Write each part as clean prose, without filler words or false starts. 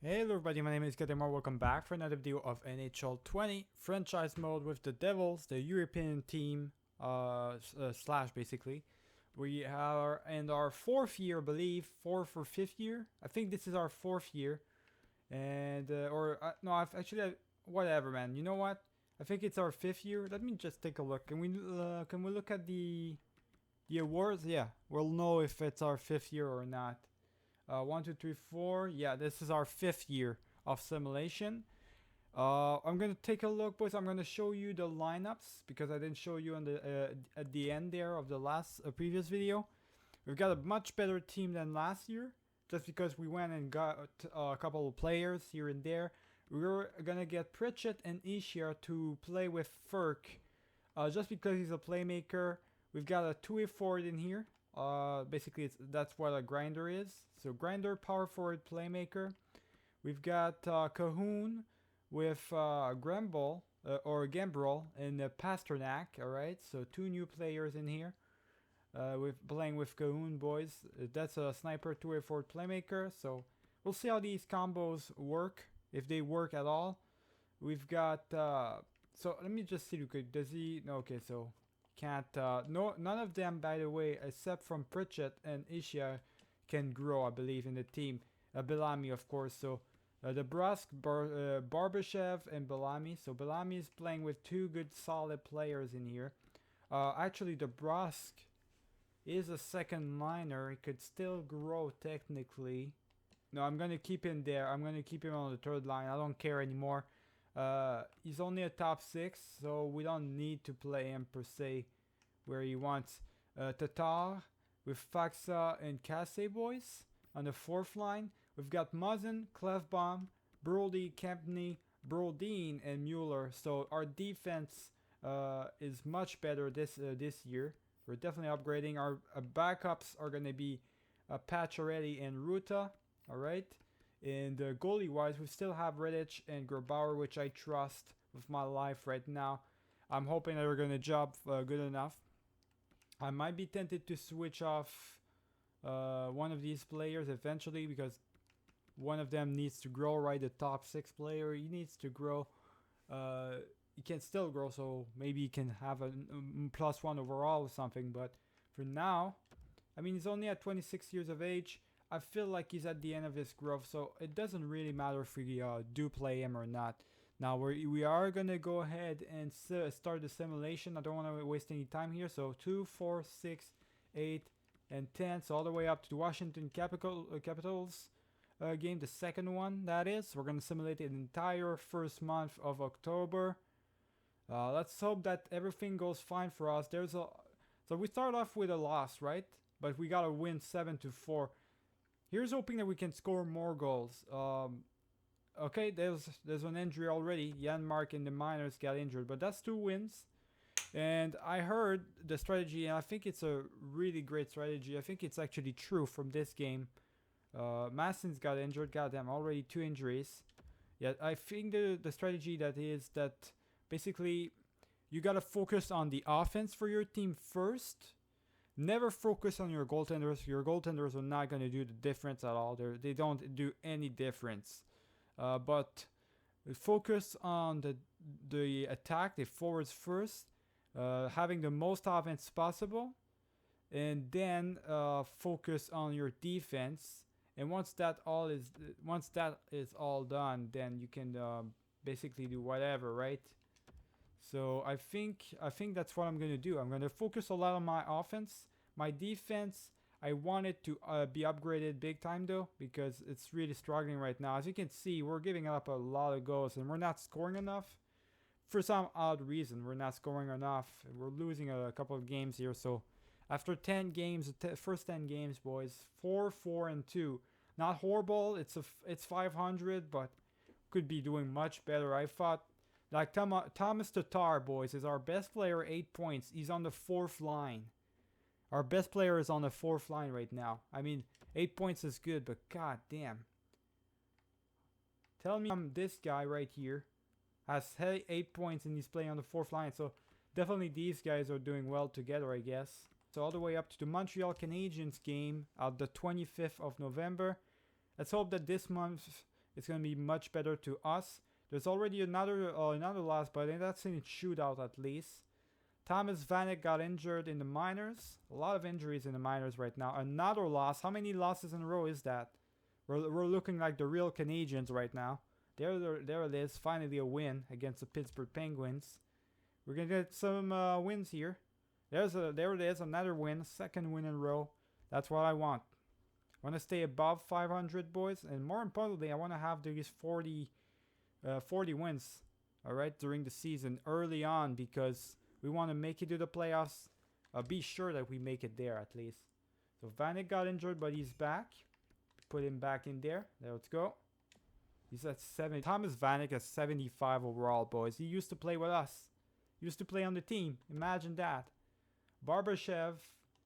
Hey everybody, my name is Kademar. Welcome back for another video of NHL 20 franchise mode with the Devils, the European team, slash basically. We are in our fourth year, I believe, fourth or fifth year. I think this is our fourth year, and no, I've actually whatever, man. You know what? I think it's our fifth year. Let me just take a look. Can we look at the awards? Yeah, we'll know if it's our fifth year or not. 1, 2, 3, 4. Yeah, this is our fifth year of simulation. I'm gonna take a look, boys. I'm gonna show you the lineups because I didn't show you on the at the end there of the last previous video. We've got a much better team than last year, just because we went and got a couple of players here and there. We're gonna get Pritchett and Ishia to play with Furk, just because he's a playmaker. We've got a two-way forward in here. Basically, that's what a grinder is. So grinder, power forward, playmaker. We've got Cahoon with Gremble or Gambrel and Pasternak. All right, so two new players in here. With playing with Cahoon, boys. That's a sniper, two-way forward, playmaker. So we'll see how these combos work, if they work at all. We've got. So let me just see. Does he? No. Okay, so can't. No, none of them, by the way, except from Pritchett and Ishia, can grow, I believe, in the team. Bellamy, of course. So Barbashev and Bellamy. So Bellamy is playing with two good, solid players in here. Actually, Brusque is a second liner. He could still grow technically. No, I'm gonna keep him there. I'm gonna keep him on the third line. I don't care anymore. He's only a top 6, so we don't need to play him per se where he wants. Tatar with Faxa and Casse, boys. On the fourth line, we've got Muzzin, Clefbaum, Brody, Kempney, Brodeen, and Mueller. So our defense is much better this year. We're definitely upgrading. Our backups are going to be Pacioretty and Ruta. All right. And goalie wise, we still have Redditch and Grabauer, which I trust with my life right now. I'm hoping that we're going to job good enough. I might be tempted to switch off one of these players eventually because one of them needs to grow, right? The top 6 player, he needs to grow. He can still grow, so maybe he can have a +1 overall or something. But for now, I mean, he's only at 26 years of age. I feel like he's at the end of his growth, so it doesn't really matter if we do play him or not. Now we are gonna go ahead and start the simulation. I don't want to waste any time here. So 2, 4, 6, 8, and 10. So all the way up to the Washington Capitals game, the second one that is. We're gonna simulate the entire first month of October. Let's hope that everything goes fine for us. So we start off with a loss, right? But we gotta win 7-4. Here's hoping that we can score more goals. Okay, there's an injury already. Janmark in the minors got injured, but that's 2 wins. And I heard the strategy, and I think it's a really great strategy. I think it's actually true from this game. Masson's got injured. Goddamn, already 2 injuries. Yeah, I think the strategy that basically you gotta focus on the offense for your team first. Never focus on your goaltenders. Your goaltenders are not going to do the difference at all. They don't do any difference. But focus on the attack, the forwards first, having the most offense possible, and then focus on your defense. And once that is all done, then you can basically do whatever, right? So I think that's what I'm gonna do. I'm gonna focus a lot on my offense. My defense, I want it to be upgraded big time though, because it's really struggling right now. As you can see, we're giving up a lot of goals and we're not scoring enough. For some odd reason, we're not scoring enough. We're losing a couple of games here. So after 10 games, first 10 games, boys, 4, 4, and 2. Not horrible. It's 500, but could be doing much better. I thought. Like Thomas Tatar, boys, is our best player, 8 points. He's on the 4th line. Our best player is on the 4th line right now. I mean, 8 points is good, but god damn. Tell me this guy right here has 8 points and he's playing on the 4th line. So definitely these guys are doing well together, I guess. So all the way up to the Montreal Canadiens game on the 25th of November. Let's hope that this month it's going to be much better to us. There's already another loss, but that's in shootout at least. Thomas Vanek got injured in the minors. A lot of injuries in the minors right now. Another loss. How many losses in a row is that? We're looking like the real Canadians right now. There it is. Finally a win against the Pittsburgh Penguins. We're going to get some wins here. There it is. Another win. Second win in a row. That's what I want. I want to stay above 500, boys. And more importantly, I want to have these 40 wins, all right, during the season early on, because we want to make it to the playoffs. Be sure that we make it there at least. So Vanek got injured, but he's back. Put him back in there. Let's go. He's at 70. Thomas Vanek is 75 overall, boys. He used to play with us. He used to play on the team. Imagine that. Barbashev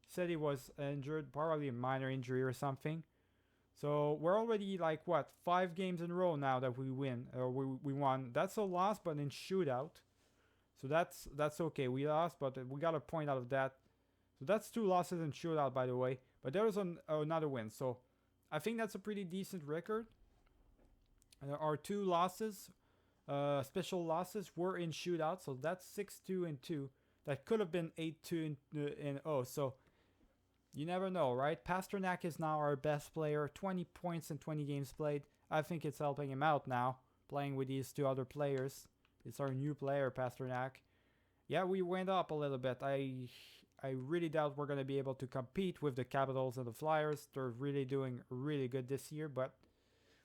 said he was injured, probably a minor injury or something. So we're already like what, 5 games in a row now that we win, or we won. That's a loss, but in shootout. So that's okay. We lost, but we got a point out of that. So that's 2 losses in shootout, by the way. But there was another win. So I think that's a pretty decent record. Our 2 losses, special losses, were in shootout. So that's 6-2-2. That could have been 8-2-0. So you never know, right? Pasternak is now our best player. 20 points in 20 games played. I think it's helping him out now, playing with these 2 other players. It's our new player, Pasternak. Yeah, we went up a little bit. I really doubt we're going to be able to compete with the Capitals and the Flyers. They're really doing really good this year, but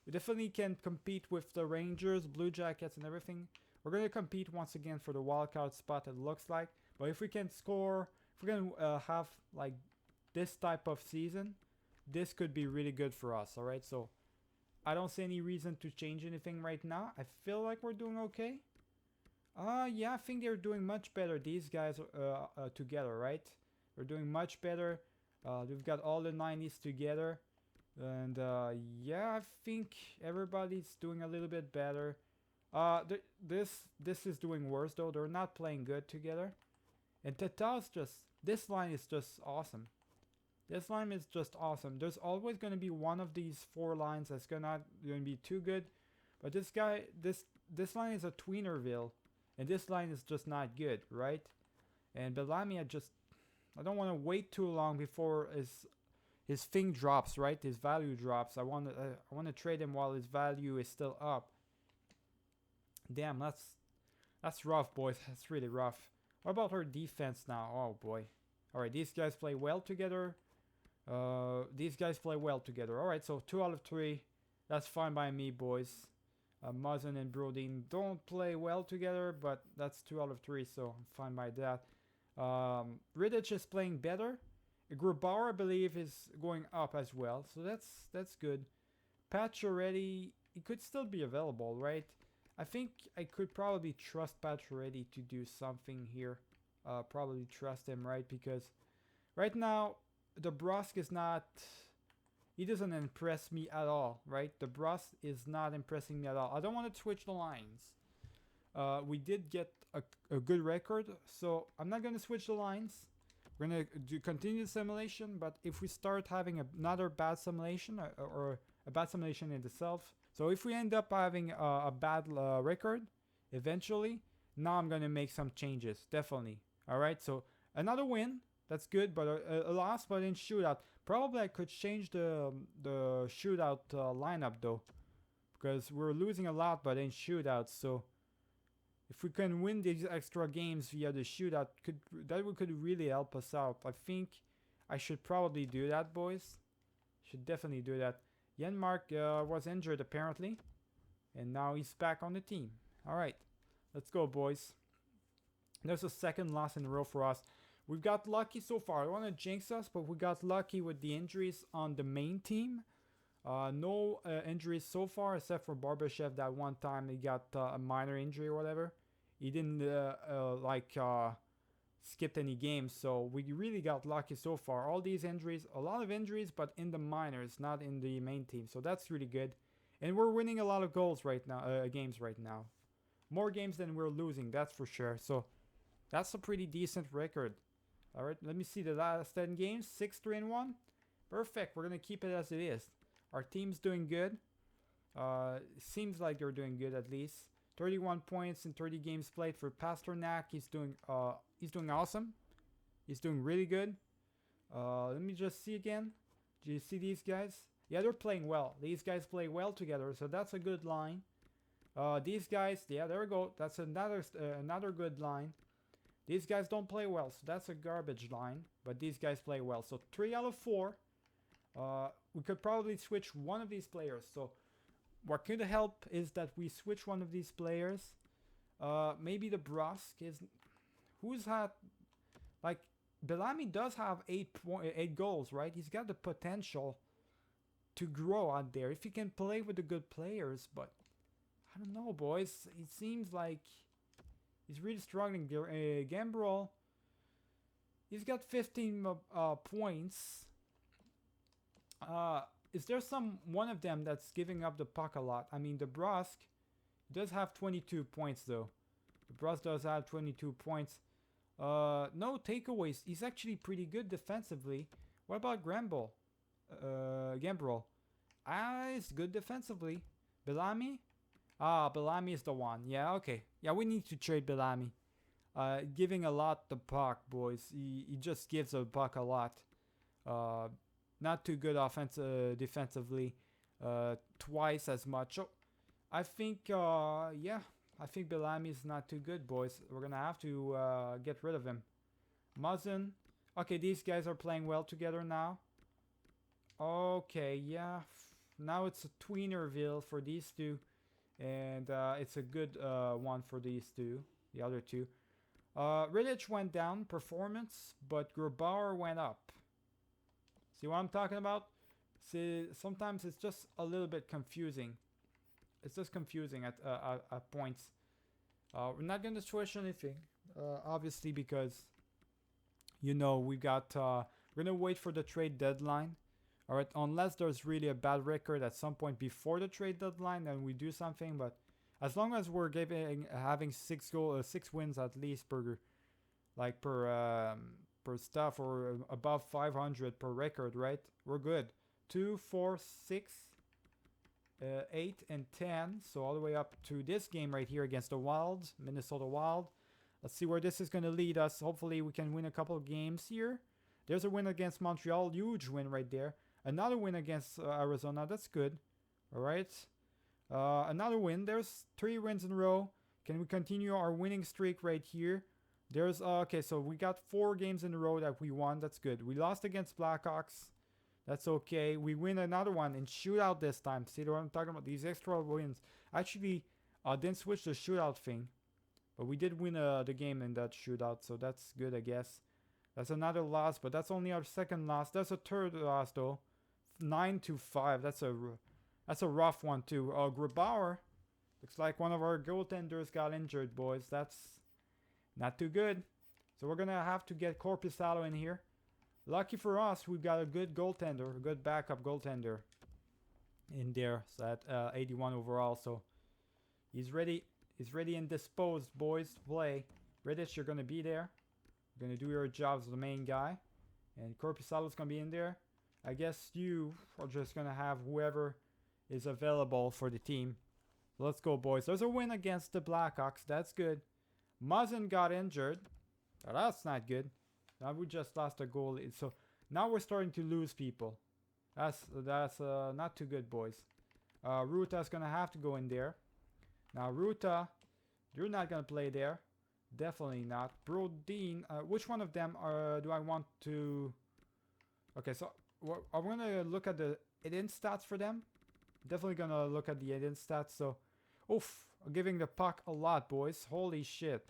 we definitely can compete with the Rangers, Blue Jackets, and everything. We're going to compete once again for the wildcard spot, it looks like. But if we can score, if we're going to have like this type of season, this could be really good for us, all right? So I don't see any reason to change anything right now. I feel like we're doing okay. Yeah, I think they're doing much better, these guys together, right? They're doing much better. We've got all the 90s together. And yeah, I think everybody's doing a little bit better. This is doing worse, though. They're not playing good together. And Tatar's this line is just awesome. This line is just awesome. There's always going to be one of these 4 lines that's going to be too good. But this line is a tweenerville. And this line is just not good, right? And Bellamy, I don't want to wait too long before his thing drops, right? His value drops. I want to trade him while his value is still up. Damn, that's rough, boys. That's really rough. What about our defense now? Oh boy. All right, these guys play well together. These guys play well together. All right, so 2 out of 3. That's fine by me, boys. Muzzin and Brodin don't play well together, but that's 2 out of 3, so I'm fine by that. Riddich is playing better. Grubauer, I believe, is going up as well, so that's good. Pacioretty, he could still be available, right? I think I could probably trust Pacioretty to do something here. Probably trust him, right? Because right now, DeBrusk is not... He doesn't impress me at all, right? DeBrusk is not impressing me at all. I don't want to switch the lines. We did get a good record, so I'm not going to switch the lines. We're going to continue the simulation, but if we start having another bad simulation or a bad simulation in itself, so if we end up having a bad record, eventually, now I'm going to make some changes, definitely. All right, so another win, that's good, but a loss, but in shootout. Probably I could change the shootout lineup though, because we're losing a lot, but in shootouts. So if we can win these extra games via the shootout, could really help us out. I think I should probably do that, boys. Should definitely do that. Janmark was injured apparently, and now he's back on the team. All right, let's go, boys. There's a second loss in a row for us. We've got lucky so far. I don't want to jinx us, but we got lucky with the injuries on the main team. No injuries so far, except for Barbashev. That one time he got a minor injury or whatever. He didn't skip any games, so we really got lucky so far. All these injuries, a lot of injuries, but in the minors, not in the main team. So that's really good. And we're winning a lot of goals right now, games right now. More games than we're losing, that's for sure. So that's a pretty decent record. All right, let me see the last 10 games. 6-3-1. Perfect. We're going to keep it as it is. Our team's doing good. Seems like they're doing good at least. 31 points in 30 games played for Pasternak. He's doing awesome. He's doing really good. Let me just see again. Do you see these guys? Yeah, they're playing well. These guys play well together, so that's a good line. These guys, yeah, there we go. That's another good line. These guys don't play well, so that's a garbage line. But these guys play well. So 3 out of 4. We could probably switch one of these players. So what could help is that we switch one of these players. Maybe the Brusk is... Who's had... Like, Bellamy does have 8 goals, right? He's got the potential to grow out there if he can play with the good players, but I don't know, boys. It seems like he's really struggling. Gambrel, he's got 15 points. Is there one of them that's giving up the puck a lot? I mean, the Brusk does have 22 points, though. The Brusk does have 22 points. No takeaways. He's actually pretty good defensively. What about Gambrel? He's good defensively. Bellamy? Bellamy is the one. Yeah, okay. Yeah, we need to trade Bellamy. Giving a lot the puck, boys. He just gives the puck a lot. Not too good defensively. Twice as much. So, I think, yeah. I think Bellamy is not too good, boys. We're going to have to get rid of him. Muzzin. Okay, these guys are playing well together now. Okay, yeah. Now it's a tweenerville for these two. And it's a good one for these two. The other two. Rittich went down, performance. But Grubauer went up. See what I'm talking about? See, sometimes it's just a little bit confusing. It's just confusing at points. We're not going to switch anything, obviously, because, you know, we got... we're going to wait for the trade deadline. All right, unless there's really a bad record at some point before the trade deadline, then we do something. But as long as we're having 6 wins at least per stuff, or above 500 per record, right? We're good. 2, 4, 6... 8 and 10, so all the way up to this game right here against the Wild, Minnesota Wild. Let's see where this is going to lead us. Hopefully we can win a couple of games here. There's a win against Montreal, huge win right there. Another win against Arizona, that's good. All right. Another win. There's 3 wins in a row. Can we continue our winning streak right here? There's okay, so we got 4 games in a row that we won. That's good. We lost against Blackhawks. That's okay. We win another one in shootout this time. See what I'm talking about? These extra wins. Actually, didn't switch the shootout thing. But we did win the game in that shootout. So that's good, I guess. That's another loss. But that's only our second loss. That's a third loss, though. 9-5. That's a rough one, too. Grubauer. Looks like one of our goaltenders got injured, boys. That's not too good. So we're going to have to get Korpisalo in here. Lucky for us, we've got a good goaltender, a good backup goaltender in there. So at 81 overall, so he's ready. He's ready and disposed, boys, to play. Rittich, you're going to be there. You're going to do your job as the main guy. And Korpisalo's going to be in there. I guess you are just going to have whoever is available for the team. Let's go, boys. There's a win against the Blackhawks. That's good. Muzzin got injured. Oh, that's not good. Now we just lost a goal. So now we're starting to lose people. That's not too good, boys. Ruta's going to have to go in there. Now, Ruta, you're not going to play there. Definitely not. Brodin, which one of them do I want to... Okay, so I'm going to look at the hidden stats for them. Definitely going to look at the hidden stats. So, oof, giving the puck a lot, boys. Holy shit.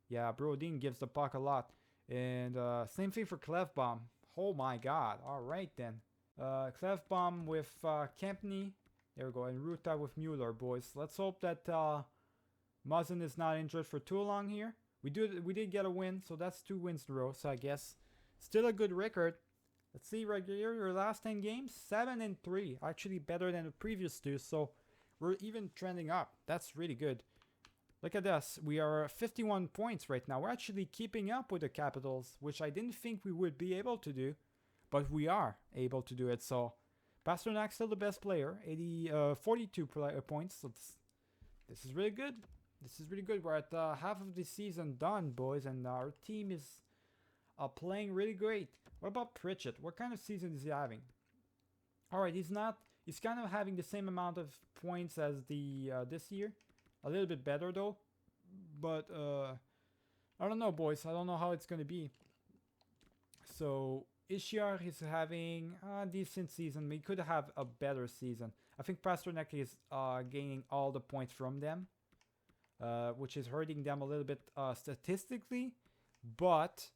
Yeah, Brodin gives the puck a lot. And same thing for Clefbaum. Oh my god. Alright then. Clefbaum with Kempney. There we go. And Ruta with Mueller, boys. Let's hope that Muzzin is not injured for too long here. We did get a win, so that's 2 wins in a row. So I guess still a good record. Let's see right here. Your last 10 games, 7-3. Actually better than the previous 2. So we're even trending up. That's really good. Look at this. We are 51 points right now. We're actually keeping up with the Capitals, which I didn't think we would be able to do. But we are able to do it. So Pasternak's still the best player, 42 points. So this is really good. This is really good. We're at half of the season done, boys, and our team is playing really great. What about Pritchett? What kind of season is he having? All right, he's not. He's kind of having the same amount of points as the this year. A little bit better though, but I don't know, boys. I don't know how it's gonna be. So Ishiar is having a decent season. We could have a better season. I think Pasternak is gaining all the points from them, which is hurting them a little bit statistically, but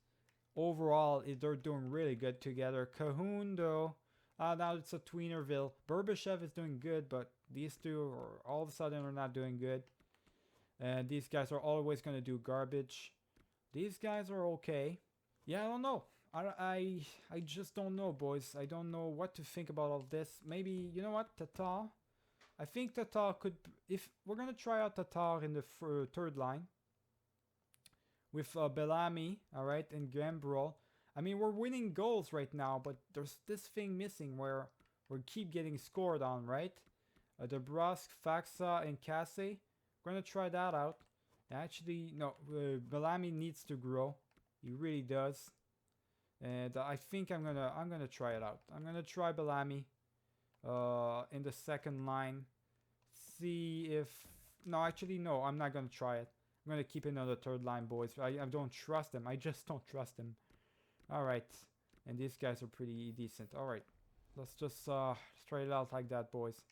overall they're doing really good together. Cahoon though, now it's a tweenerville. Burbashev is doing good, but these two are all of a sudden are not doing good. And these guys are always going to do garbage. These guys are okay. Yeah, I don't know. I just don't know, boys. I don't know what to think about all this. Maybe, you know what, Tatar? I think Tatar could... If we're going to try out Tatar in the third line with Bellamy, all right, and Gambrel. I mean, we're winning goals right now, but there's this thing missing where we keep getting scored on, right? DeBrusque, Faxa, and Casse. We're going to try that out. Actually, no, Bellamy needs to grow. He really does. And I think I'm gonna try it out. I'm gonna try Bellamy in the second line. See if... No, actually, no, I'm not gonna try it. I'm gonna keep it on the third line, boys. I don't trust him. I just don't trust him. Alright. And these guys are pretty decent. Alright. Let's just try it out like that, boys.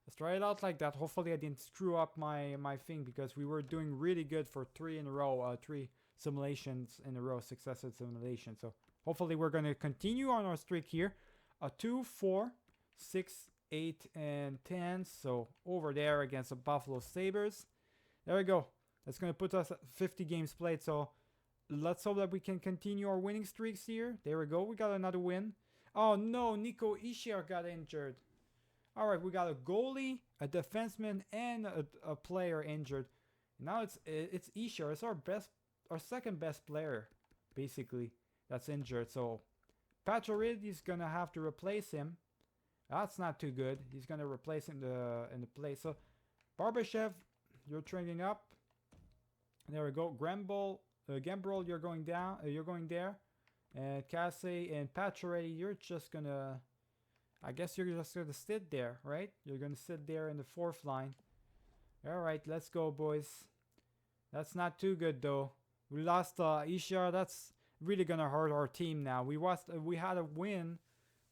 Let's try it out like that. Hopefully I didn't screw up my thing, because we were doing really good for 3 in a row. 3 simulations in a row. Successive simulations. So hopefully we're going to continue on our streak here. 2, 4, 6, 8, and 10. So over there against the Buffalo Sabres. There we go. That's going to put us at 50 games played. So let's hope that we can continue our winning streaks here. There we go. We got another win. Oh no, Nico Ishiar got injured. Alright, we got a goalie, a defenseman, and a player injured. Now it's Ishiar. It's our second best player, basically, that's injured. So Pacioretty's gonna have to replace him. That's not too good. He's gonna replace him in the place. So Barbashev, you're trending up. There we go. Gambrel, you're going down. You're going there. And Casse and Pacioretty, you're just gonna... I guess you're just gonna sit there, right? You're gonna sit there in the fourth line. Alright, let's go, boys. That's not too good, though. We lost Ishiar. That's really gonna hurt our team now. We had a win.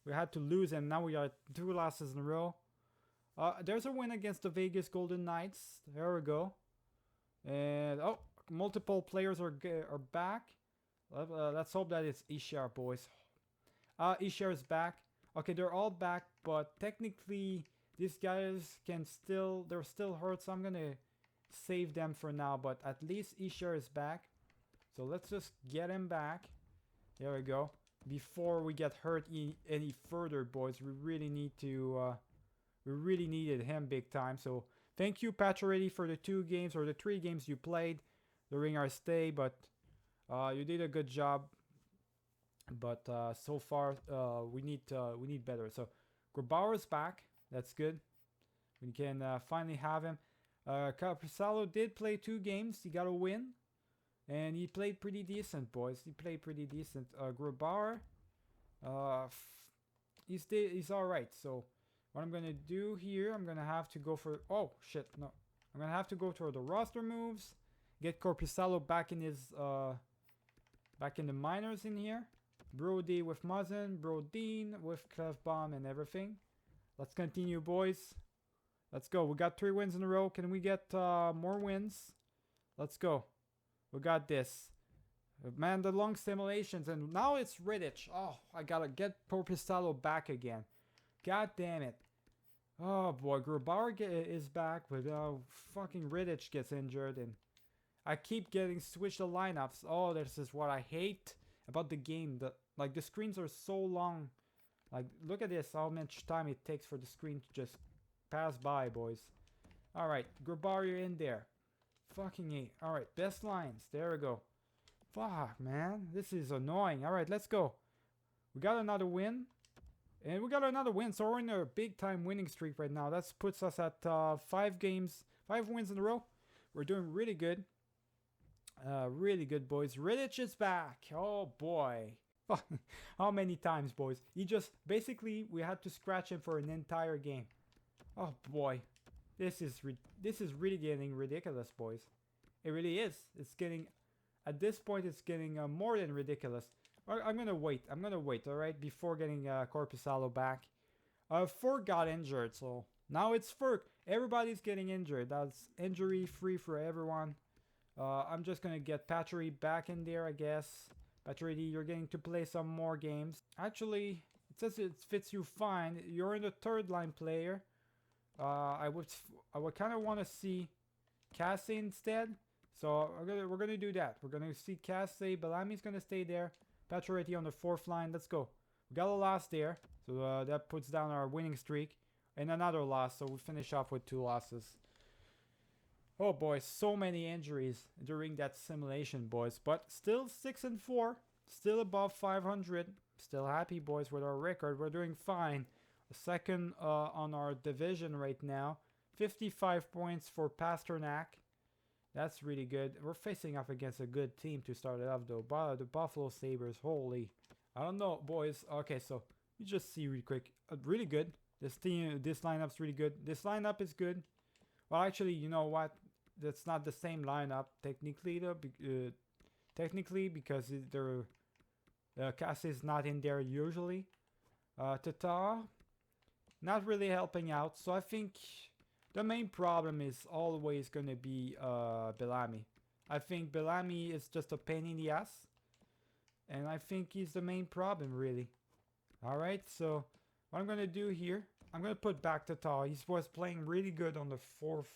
We had to lose, and now we got 2 losses in a row. There's a win against the Vegas Golden Knights. There we go. And, oh, multiple players are back. Let's hope that it's Ishiar, boys. Ishiar is back. Okay, they're all back, but technically these guys they're still hurt, so I'm gonna save them for now, but at least Ishiar is back. So let's just get him back. There we go. Before we get hurt any further, boys, we really needed him big time. So thank you, Pacioretty, for the 2 games or the 3 games you played during our stay, but you did a good job. But so far, we need better. So Grabauer's back. That's good. We can finally have him. Capricalo did play 2 games. He got a win, and he played pretty decent, boys. He played pretty decent. Grabauer, he's all right. So what I'm gonna do here, I'm gonna have to go for... Oh shit, no. I'm gonna have to go to the roster moves. Get Corpusalo back in his back in the minors in here. Brody with Muzzin, Brodin with Clefbaum and everything. Let's continue, boys. Let's go. We got 3 wins in a row. Can we get more wins? Let's go. We got this. Man, the long simulations. And now it's Riddich. Oh, I gotta get Corpusalo back again. God damn it. Oh boy, Grabauer is back, but fucking Riddich gets injured. And I keep getting switched the lineups. Oh, this is what I hate about the game. The screens are so long. Like, look at this, how much time it takes for the screen to just pass by, boys. Alright, Grabauer, you're in there. Fucking hate. Alright, best lines. There we go. Fuck, man. This is annoying. Alright, let's go. We got another win. And we got another win, so we're in a big time winning streak right now. That puts us at 5 wins in a row. We're doing really good. Really good, boys. Riddich is back. Oh boy. How many times, boys? He just basically we had to scratch him for an entire game. Oh boy, this is really getting ridiculous, boys. It really is. It's getting at this point. It's getting more than ridiculous. I'm gonna wait. All right, before getting Corpusalo back. Ferg got injured, so now it's Ferg. Everybody's getting injured. That's injury free for everyone. I'm just gonna get Patchery back in there, I guess. Patchery, you're getting to play some more games. Actually, it says it fits you fine. You're in the third line player. I would kind of want to see Cassie instead. So we're gonna do that. We're gonna see Cassie. Bellamy's gonna stay there. Patchery on the fourth line. Let's go. We got a loss there, so that puts down our winning streak. And another loss, so we finish off with 2 losses. Oh boy, so many injuries during that simulation, boys. But still 6-4, still above 500. Still happy, boys, with our record. We're doing fine. Second on our division right now. 55 points for Pasternak. That's really good. We're facing up against a good team to start it off, though. The Buffalo Sabres, holy. I don't know, boys. Okay, so you just see really quick. Really good. This lineup's really good. This lineup is good. Well, actually, you know what? That's not the same lineup technically, though. Technically, because Cassie's not in there usually. Tata, not really helping out. So I think the main problem is always gonna be Bellamy. I think Bellamy is just a pain in the ass, and I think he's the main problem, really. All right, so what I'm gonna do here, I'm gonna put back Tata. He was playing really good on the fourth.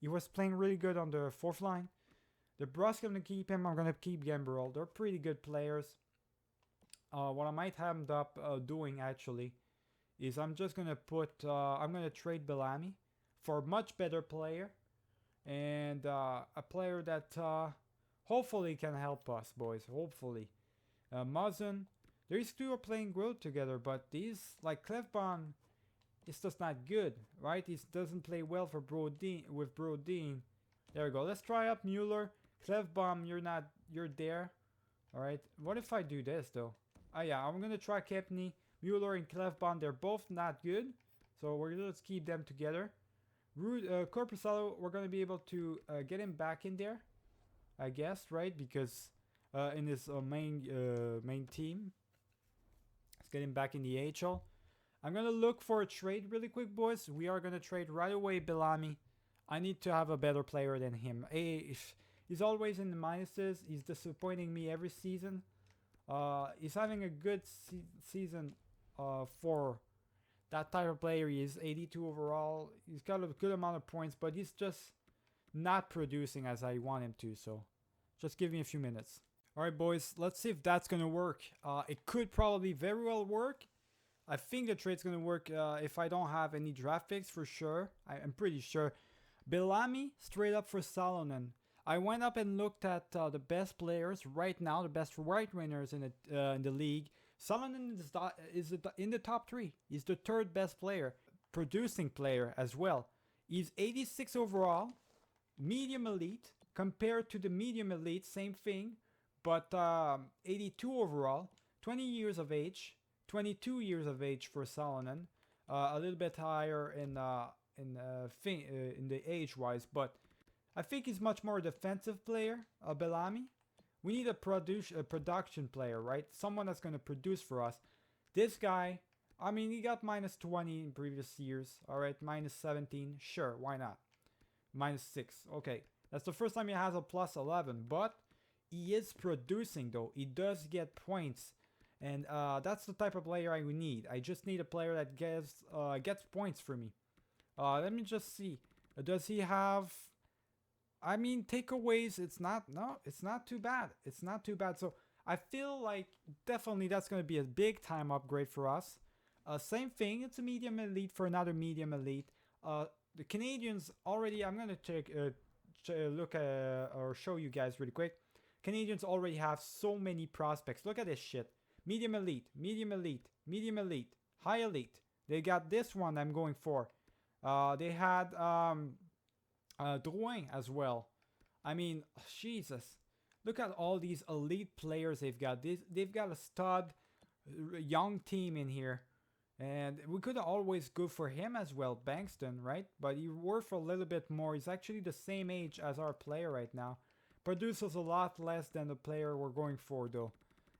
He was playing really good on the fourth line. The Brus gonna keep him. I'm gonna keep Gambrel. They're pretty good players. What I might end up doing actually is I'm just gonna I'm gonna trade Bellamy for a much better player and a player that hopefully can help us, boys. Hopefully, Muzzin. These two are playing well together, but these like Clefbaum is just not good, right? He doesn't play well for Brodin. There we go. Let's try up Mueller. Clefbaum, you're there. All right. What if I do this though? Oh yeah, I'm gonna try Kepney, Mueller, and Clefbaum. They're both not good, so we're gonna just keep them together. Corpusalo, we're gonna be able to get him back in there, I guess, right? Because in his main team, let's get him back in the AHL. I'm gonna look for a trade really quick, boys. We are gonna trade right away Bellamy. I need to have a better player than him. He's always in the minuses. He's disappointing me every season. He's having a good season for that type of player. He is 82 overall. He's got a good amount of points, but he's just not producing as I want him to. So just give me a few minutes. All right, boys. Let's see if that's gonna work. It could probably very well work. I think the trade's going to work if I don't have any draft picks for sure. I'm pretty sure. Bellamy straight up for Salonen. I went up and looked at the best players right now, the best right wingers in the league. Salonen is in the top 3. He's the 3rd best player, producing player as well. He's 86 overall, medium elite. Compared to the medium elite, same thing, but 82 overall, 20 years of age. 22 years of age for Salonen, a little bit higher in the age-wise, but I think he's much more a defensive player, Bellamy. We need a production player, right? Someone that's going to produce for us. This guy, I mean, he got -20 in previous years, all right, -17, sure, why not? -6, okay. That's the first time he has a +11, but he is producing, though. He does get points. And that's the type of player I need. I just need a player that gets points for me. Let me just see. Does he have... I mean, takeaways, it's not too bad. It's not too bad. So I feel like definitely that's going to be a big time upgrade for us. Same thing. It's a medium elite for another medium elite. The Canadians already... I'm going to take look at or show you guys really quick. Canadians already have so many prospects. Look at this shit. medium elite, medium elite, medium elite, high elite. They got this one I'm going for. They had Drouin as well. I mean, Jesus. Look at all these elite players they've got. They've got a stud young team in here. And we could always go for him as well, Bankston, right? But he's worth a little bit more. He's actually the same age as our player right now. Produces a lot less than the player we're going for, though.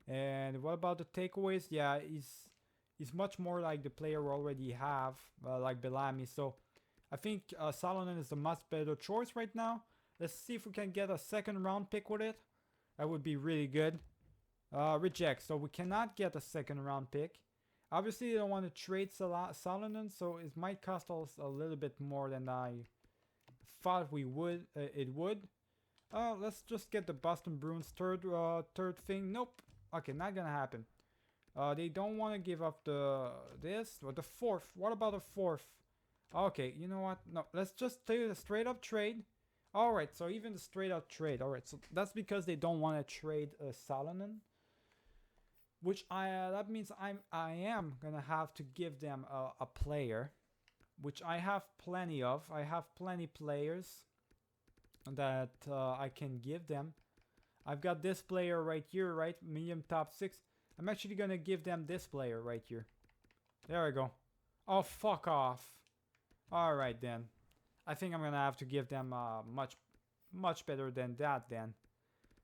And what about the takeaways? Yeah, he's much more like the player we already have, like Bellamy. So I think Salonen is a much better choice right now. Let's see if we can get a second round pick with it. That would be really good. Reject. So we cannot get a second round pick. Obviously, you don't want to trade Salonen, so it might cost us a little bit more than I thought it would. Let's just get the Boston Bruins third thing. Nope. Okay, not gonna happen. They don't want to give up this or the fourth. What about the fourth? Okay, you know what? No, let's just do a straight up trade. All right, so even the straight up trade. All right, so that's because they don't want to trade Salonen. Which that means I am gonna have to give them a player, which I have plenty of. I have plenty players that I can give them. I've got this player right here, right? Medium top 6. I'm actually gonna give them this player right here. There we go. Oh, fuck off. All right then. I think I'm gonna have to give them much better than that then.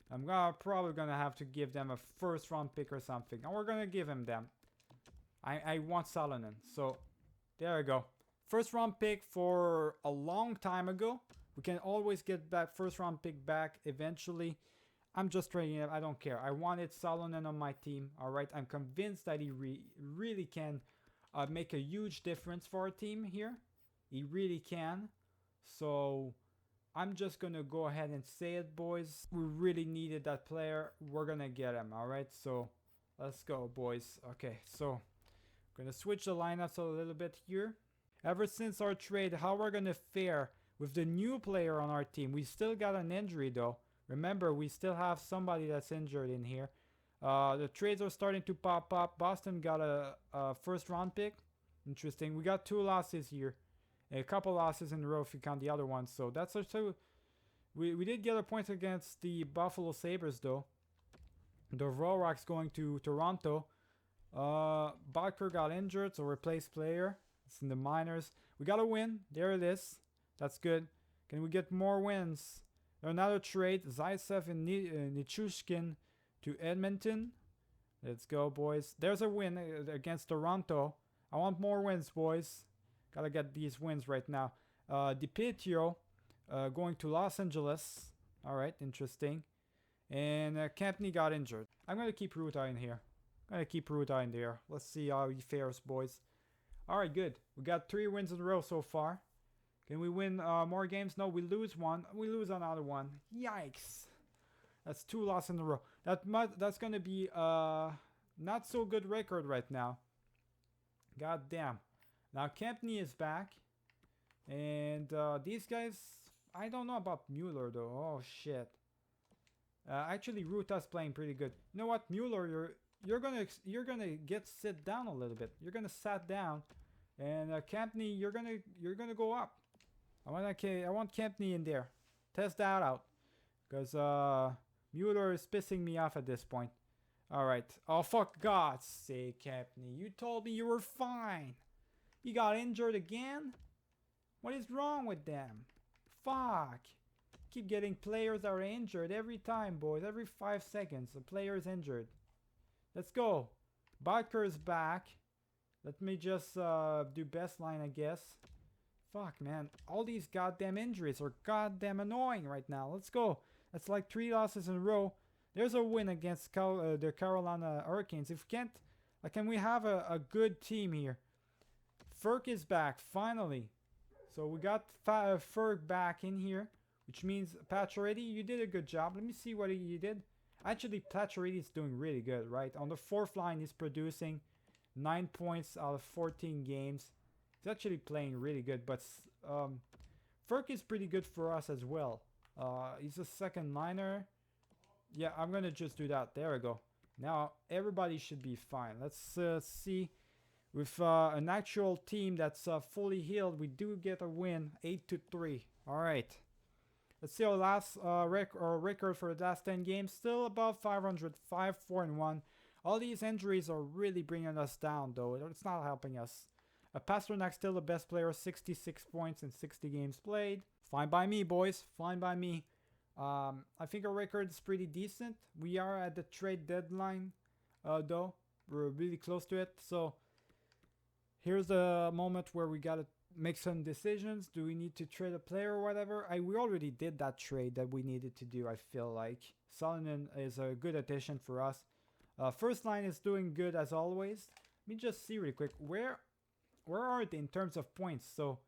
I'm probably gonna have to give them a first round pick or something. And we're gonna give him them. I want Salonen. So there we go. First round pick for a long time ago. We can always get back first round pick back eventually. I'm just trading it. I don't care. I wanted Salonen on my team. Alright. I'm convinced that he really can make a huge difference for our team here. He really can. So I'm just gonna go ahead and say it, boys. We really needed that player. We're gonna get him, alright? So let's go, boys. Okay, so gonna switch the lineups a little bit here. Ever since our trade, how we're gonna fare with the new player on our team. We still got an injury though. Remember, we still have somebody that's injured in here. The trades are starting to pop up. Boston got a first round pick. Interesting. We got 2 losses here. A couple losses in a row if you count the other ones. So that's also... We did get a point against the Buffalo Sabres though. The Rorax going to Toronto. Barker got injured, so replace player. It's in the minors. We got a win. There it is. That's good. Can we get more wins? Another trade. Zaitsev and Nichushkin to Edmonton. Let's go, boys. There's a win against Toronto. I want more wins, boys. Gotta get these wins right now. DiPietro going to Los Angeles. Alright, interesting. And Campney got injured. I'm gonna keep Ruta in here. In there. Let's see how he fares, boys. Alright, good. We got 3 wins in a row so far. Can we win more games? No, we lose one. We lose another one. Yikes. That's 2 losses in a row. That's gonna be not so good record right now. God damn. Now Campney is back. And these guys, I don't know about Mueller though. Oh shit. Actually Ruta's playing pretty good. You know what, Mueller, you're gonna get sit down a little bit. You're gonna sat down. And Campney, you're gonna go up. I want Campney in there. Test that out. Because Mueller is pissing me off at this point. Alright. Oh, for God's sake, Campney. You told me you were fine. You got injured again? What is wrong with them? Fuck. Keep getting players that are injured every time, boys. Every 5 seconds, a player is injured. Let's go. Barker is back. Let me just do best line, I guess. Fuck, man. All these goddamn injuries are goddamn annoying right now. Let's go. That's like 3 losses in a row. There's a win against the Carolina Hurricanes. If we can't... can we have a good team here? Ferk is back, finally. So we got Ferk back in here. Which means, Pacioretty, you did a good job. Let me see what he did. Actually, Pacioretty is doing really good, right? On the 4th line, he's producing 9 points out of 14 games. He's actually playing really good, but Ferk is pretty good for us as well. He's a second liner. Yeah, I'm gonna just do that. There we go. Now everybody should be fine. Let's see. With an actual team that's fully healed, we do get a win, 8-3. All right. Let's see our last record for the last 10 games. Still above 500, 5-4-1. All these injuries are really bringing us down, though. It's not helping us. Pasternak's still the best player, 66 points in 60 games played. Fine by me, boys. Fine by me. I think our record is pretty decent. We are at the trade deadline, though. We're really close to it. So here's the moment where we gotta make some decisions. Do we need to trade a player or whatever? We already did that trade that we needed to do, I feel like. Salonen is a good addition for us. First line is doing good as always. Let me just see really quick. Where are they in terms of points? So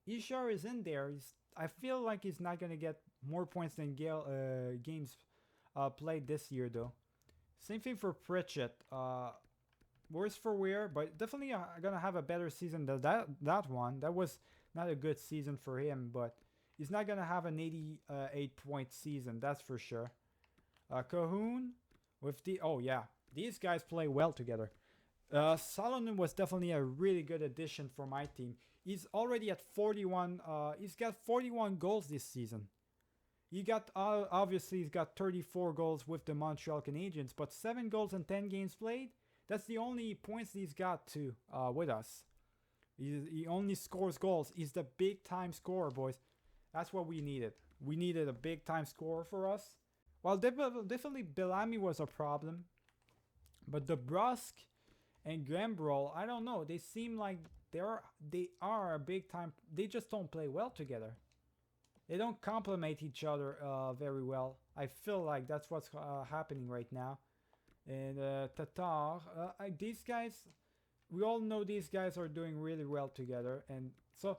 Ishar is in there. I feel like he's not going to get more points than games played this year, though. Same thing for Pritchett. Worse for wear, but definitely gonna have a better season than that one. That was not a good season for him, but he's not gonna have an 88-point season, that's for sure. Cahoon with these guys play well together. Salonen was definitely a really good addition for my team. He's already at 41. He's got 41 goals this season. Obviously he's got 34 goals with the Montreal Canadiens, but 7 goals in 10 games played. That's the only points he's got to with us. He only scores goals. He's the big time scorer, boys. That's what we needed. We needed a big time scorer for us. Well, definitely Bellamy was a problem, but DeBrusk and Gambrel, I don't know. They seem like they are a big time. They just don't play well together. They don't complement each other very well. I feel like that's what's happening right now. And Tatar, these guys, we all know these guys are doing really well together. And so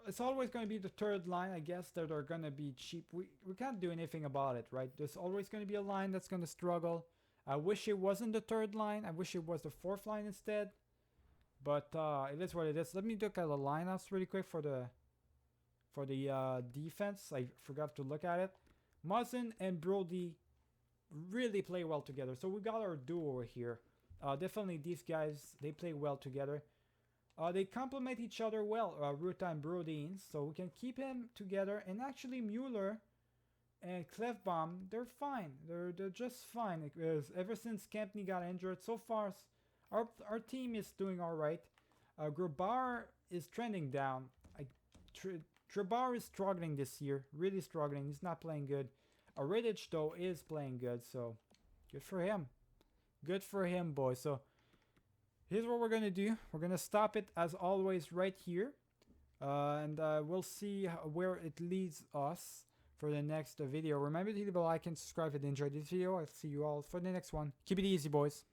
it's always going to be the third line, I guess, that are going to be cheap. We can't do anything about it, right? There's always going to be a line that's going to struggle. I wish it wasn't the third line. I wish it was the fourth line instead. But it is what it is. Let me look at the lineups really quick for the defense. I forgot to look at it. Muzzin and Brody really play well together. So we got our duo here. Definitely these guys, they play well together. They complement each other well, Ruta and Brodin. So we can keep him together. And actually Mueller and Clefbaum, they're fine. They're just fine. Because ever since Kempney got injured, so far our team is doing all right. Grabar is trending down. Grabar is struggling this year, really struggling. He's not playing good. Rittich, though, is playing good, so good for him. Good for him, boys. So here's what we're going to do. We're going to stop it, as always, right here. And we'll see where it leads us for the next video. Remember to hit the bell icon, subscribe if you enjoyed this video. I'll see you all for the next one. Keep it easy, boys.